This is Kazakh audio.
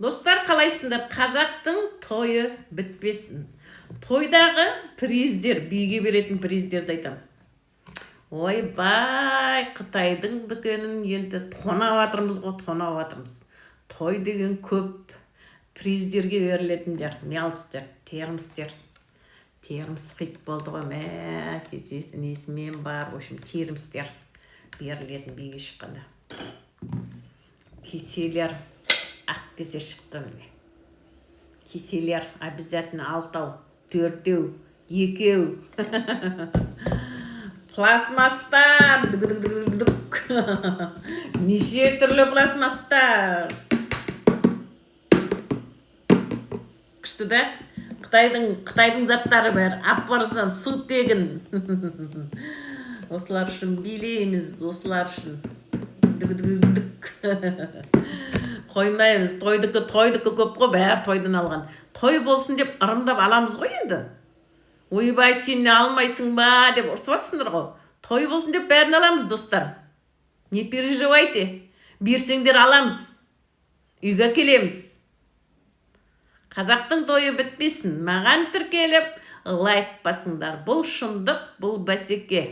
Достар, қалайсыңдар? Қазақтың тойы бітпесін. Тойдағы приздер, биге беретін приздерді айтам. Ойбай, Қытайдың дүкенін енді тонап атырмыз ғой, тонап атырмыз. Той деген көп приздерге берілетіндер, не алыстар, термістер. Терміс қит болды ғой, мә, кезесін есімен бар, общем, термістер берілетін биге шыққанда. Кеселер, ақ кесе шықты міне. Кеселер обязательно 6-ау, 4-еу, 2-еу. Пластмастар. Неше түрлі пластмастар. Күшті да? Қытайдың заттары бәр. Апарсан су тегін. Осылар үшін билейміз, осылар үшін. Қоймаймыз, тойдыкі көп қой, бәр тойдан алған. Той болсын деп ырымдап аламыз ғой енді. Ойбай, сен не алмайсың ба деп ұрсып атсыңдар ғой. Той болсын деп бәрін аламыз, достар. Не переживайте. Берсеңдер аламыз. Үйге келеміз. Қазақтың тойы бітпесін. Маған тіркеліп, лайк басыңдар. Бұл шындық, бұл бәсеке.